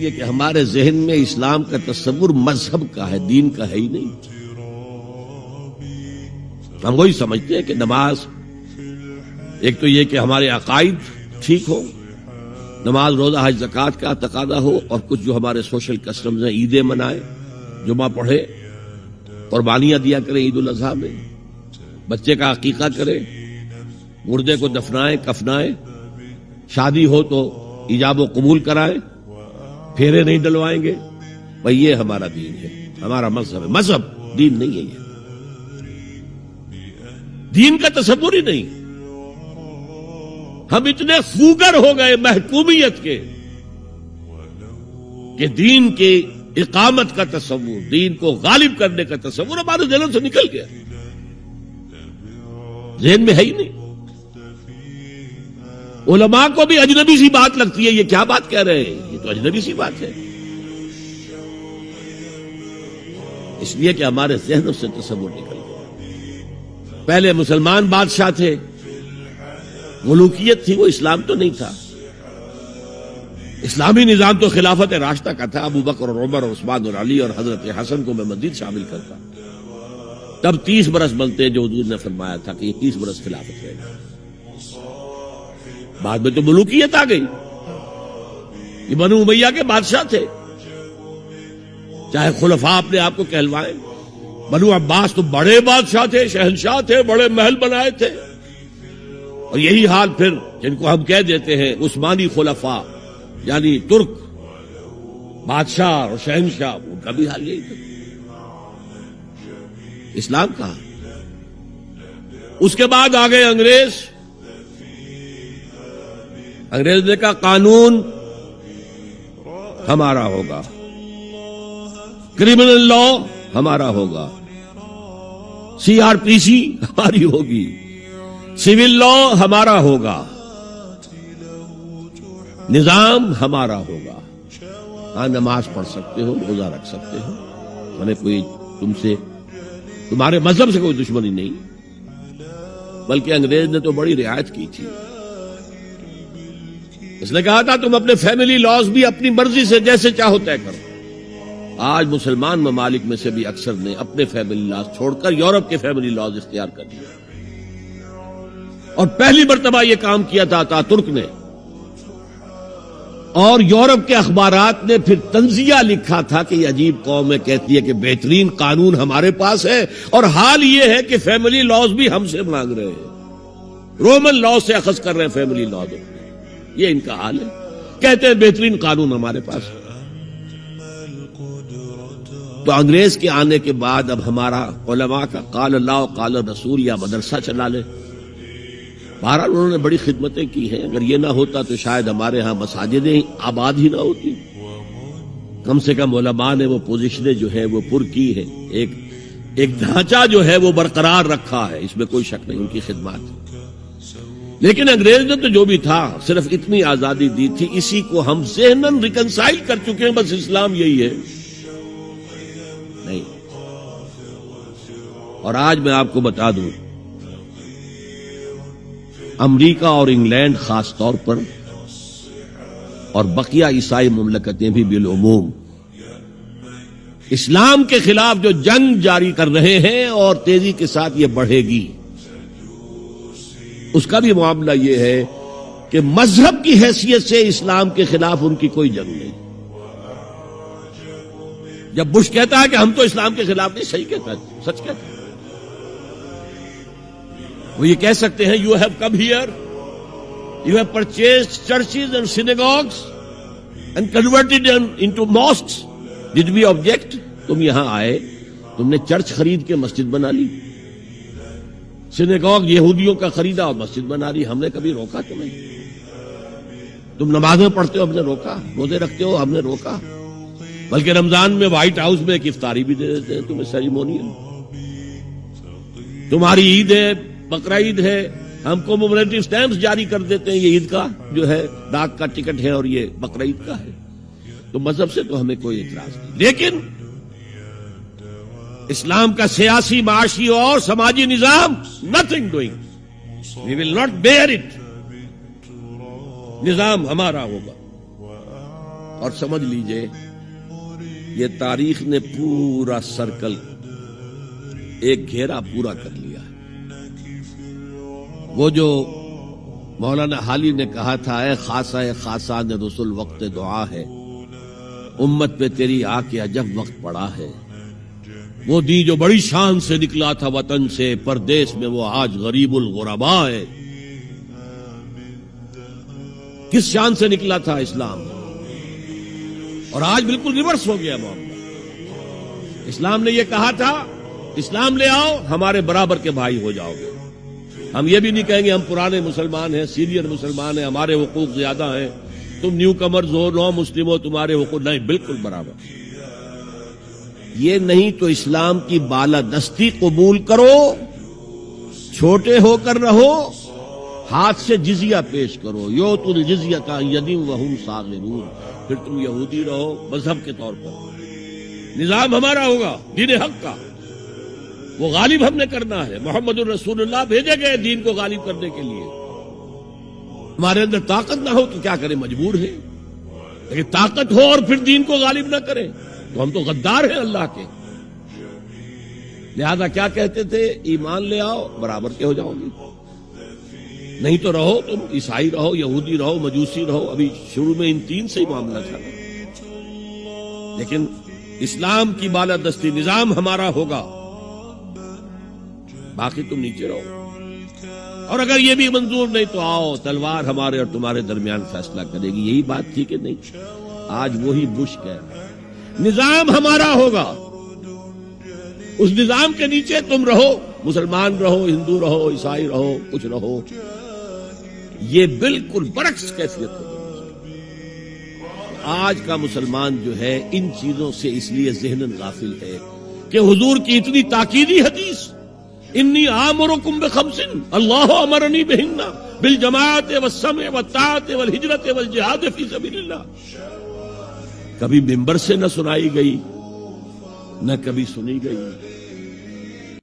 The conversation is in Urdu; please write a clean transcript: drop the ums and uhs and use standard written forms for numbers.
لیے کہ ہمارے ذہن میں اسلام کا تصور مذہب کا ہے، دین کا ہے ہی نہیں۔ ہم وہی سمجھتے ہیں کہ نماز ایک تو یہ کہ ہمارے عقائد ٹھیک ہو، نماز روزہ حج زکوٰۃ کا تقاضا ہو، اور کچھ جو ہمارے سوشل کسٹمز ہیں، عیدیں منائے، جمعہ پڑھے، قربانیاں دیا کریں عید الاضحیٰ میں، بچے کا عقیقہ کرے، مردے کو دفنائیں کفنائیں، شادی ہو تو ایجاب و قبول کرائیں، پھیرے نہیں ڈلوائیں گے۔ بھئی یہ ہمارا دین ہے، ہمارا مذہب ہے، مذہب دین نہیں ہے۔ یہ دین کا تصور ہی نہیں۔ ہم اتنے خوگر ہو گئے محکومیت کے کہ دین کے اقامت کا تصور، دین کو غالب کرنے کا تصور ہمارے ذہنوں سے نکل گیا، ذہن میں ہے ہی نہیں۔ علماء کو بھی اجنبی سی بات لگتی ہے، یہ کیا بات کہہ رہے ہیں، یہ تو اجنبی سی بات ہے، اس لیے کہ ہمارے ذہنوں سے تصور نکل گیا۔ پہلے مسلمان بادشاہ تھے، ملوکیت تھی، وہ اسلام تو نہیں تھا۔ اسلامی نظام تو خلافت راشدہ کا تھا، ابو بکر اور عمر اور عثمان اور علی اور حضرت حسن کو میں مزید شامل کرتا۔ تب 30 برس بنتے جو حضور نے فرمایا تھا کہ یہ 30 برس خلافت رہے گا۔ بعد میں تو ملوکیت آ گئی، یہ بنو امیہ کے بادشاہ تھے، چاہے خلفاء اپنے آپ کو کہلوائیں۔ بنو عباس تو بڑے بادشاہ تھے، شہنشاہ تھے، بڑے محل بنائے تھے، اور یہی حال پھر جن کو ہم کہہ دیتے ہیں عثمانی خلفاء، یعنی ترک بادشاہ اور شہنشاہ، ان کا بھی حال یہی تھا۔ اسلام کہا۔ اس کے بعد آ گئے انگریز نے کہا قانون ہمارا ہوگا، کرمنل لا ہمارا ہوگا، CRPC ہماری ہوگی، سول لا ہمارا ہوگا، نظام ہمارا ہوگا۔ ہاں نماز پڑھ سکتے ہو، روزہ رکھ سکتے ہو، ہمیں کوئی تمہارے مذہب سے کوئی دشمنی نہیں، بلکہ انگریز نے تو بڑی رعایت کی تھی۔ اس نے کہا تھا تم اپنے فیملی لاز بھی اپنی مرضی سے جیسے چاہو طے کرو۔ آج مسلمان ممالک میں سے بھی اکثر نے اپنے فیملی لاز چھوڑ کر یورپ کے فیملی لاز اختیار کر لیے، اور پہلی مرتبہ یہ کام کیا تھا ترک نے، اور یورپ کے اخبارات نے پھر تنزیہ لکھا تھا کہ یہ عجیب قوم ہے، کہتی ہے کہ بہترین قانون ہمارے پاس ہے، اور حال یہ ہے کہ فیملی لاز بھی ہم سے مانگ رہے ہیں، رومن لا سے اخذ کر رہے ہیں فیملی لاز، یہ ان کا حال ہے، کہتے ہیں بہترین قانون ہمارے پاس ہے۔ تو انگریز کے آنے کے بعد اب ہمارا علماء کا قال اللہ و قال رسول یا مدرسہ چلا لے۔ بہرحال انہوں نے بڑی خدمتیں کی ہیں، اگر یہ نہ ہوتا تو شاید ہمارے ہاں مساجدیں آباد ہی نہ ہوتی۔ کم سے کم علماء نے وہ پوزیشنیں جو ہے وہ پر کی ہے، ایک ڈھانچہ جو ہے وہ برقرار رکھا ہے، اس میں کوئی شک نہیں، ان کی خدمات۔ لیکن انگریز نے تو جو بھی تھا صرف اتنی آزادی دی تھی، اسی کو ہم ذہناً ریکنسائل کر چکے ہیں، بس اسلام یہی ہے نہیں۔ اور آج میں آپ کو بتا دوں، امریکہ اور انگلینڈ خاص طور پر اور بقیہ عیسائی مملکتیں بھی بالعموم اسلام کے خلاف جو جنگ جاری کر رہے ہیں، اور تیزی کے ساتھ یہ بڑھے گی، اس کا بھی معاملہ یہ ہے کہ مذہب کی حیثیت سے اسلام کے خلاف ان کی کوئی جنگ نہیں۔ جب بش کہتا ہے کہ ہم تو اسلام کے خلاف نہیں، صحیح کہتا ہے، سچ کہتا ہے، وہ یہ کہہ سکتے ہیں you have come here, you have purchased churches and synagogues and converted into mosques, did we object? تم یہاں آئے، تم نے چرچ خرید کے مسجد بنا لی، سینیگوگ یہودیوں کا خریدا اور مسجد بنا لی، ہم نے کبھی روکا تمہیں؟ تم نمازیں پڑھتے ہو، ہم نے روکا؟ روزے رکھتے ہو، ہم نے روکا؟ بلکہ رمضان میں وائٹ ہاؤس میں ایک افطاری بھی دے دیتے ہیں تمہیں، سیریمونیل۔ تمہاری عید ہے، بقرہ عید ہے، ہم کو کومیموریٹو اسٹیمپس جاری کر دیتے ہیں، یہ عید کا جو ہے ڈاک کا ٹکٹ ہے اور یہ بقرہ عید کا ہے۔ تو مذہب سے تو ہمیں کوئی اعتراض نہیں، لیکن اسلام کا سیاسی، معاشی اور سماجی نظام nothing doing, we will not bear it، نظام ہمارا ہوگا۔ اور سمجھ لیجئے یہ تاریخ نے پورا سرکل ایک گھیرا پورا کر لیا ہے۔ وہ جو مولانا حالی نے کہا تھا، اے خاصہ نے رسول وقت دعا ہے، امت پہ تیری آ کے عجب وقت پڑا ہے۔ وہ دی جو بڑی شان سے نکلا تھا وطن سے، پردیس میں وہ آج غریب الغربا ہے۔ کس شان سے نکلا تھا اسلام، اور آج بالکل ریورس ہو گیا معاملہ۔ اسلام نے یہ کہا تھا اسلام لے آؤ، ہمارے برابر کے بھائی ہو جاؤ گے۔ ہم یہ بھی نہیں کہیں گے ہم پرانے مسلمان ہیں، سینئر مسلمان ہیں، ہمارے حقوق زیادہ ہیں، تم نیو کمرز ہو، نو مسلم ہو، تمہارے حقوق نہیں، بالکل برابر۔ یہ نہیں تو اسلام کی بالادستی قبول کرو، چھوٹے ہو کر رہو، ہاتھ سے جزیہ پیش کرو، یوت الجزیۃ عن ید وہم صاغرون، پھر تم یہودی رہو مذہب کے طور پر۔ نظام ہمارا ہوگا دین حق کا، وہ غالب ہم نے کرنا ہے۔ محمد الرسول اللہ بھیجے گئے دین کو غالب کرنے کے لیے۔ ہمارے اندر طاقت نہ ہو تو کیا کریں، مجبور ہیں، لیکن طاقت ہو اور پھر دین کو غالب نہ کریں تو ہم تو غدار ہیں اللہ کے۔ لہذا کیا کہتے تھے، ایمان لے آؤ برابر کے ہو جاؤ گے، نہیں تو رہو تم عیسائی رہو، یہودی رہو، مجوسی رہو۔ ابھی شروع میں ان تین سے ہی معاملہ تھا، لیکن اسلام کی بالادستی نظام ہمارا ہوگا، باقی تم نیچے رہو۔ اور اگر یہ بھی منظور نہیں تو آؤ، تلوار ہمارے اور تمہارے درمیان فیصلہ کرے گی۔ یہی بات تھی کہ نہیں؟ آج وہی بش ہے، نظام ہمارا ہوگا، اس نظام کے نیچے تم رہو، مسلمان رہو، ہندو رہو، عیسائی رہو، کچھ رہو۔ یہ بالکل برعکس کیفیت ہوگی۔ آج کا مسلمان جو ہے ان چیزوں سے اس لیے ذہناً غافل ہے کہ حضور کی اتنی تاکیدی حدیث، انی آمرکم بخمس اللہ امرنی بہن بالجماعت والسمع والطاعت والہجرت والجہاد فی سبیل اللہ، کبھی ممبر سے نہ سنائی گئی، نہ کبھی سنی گئی۔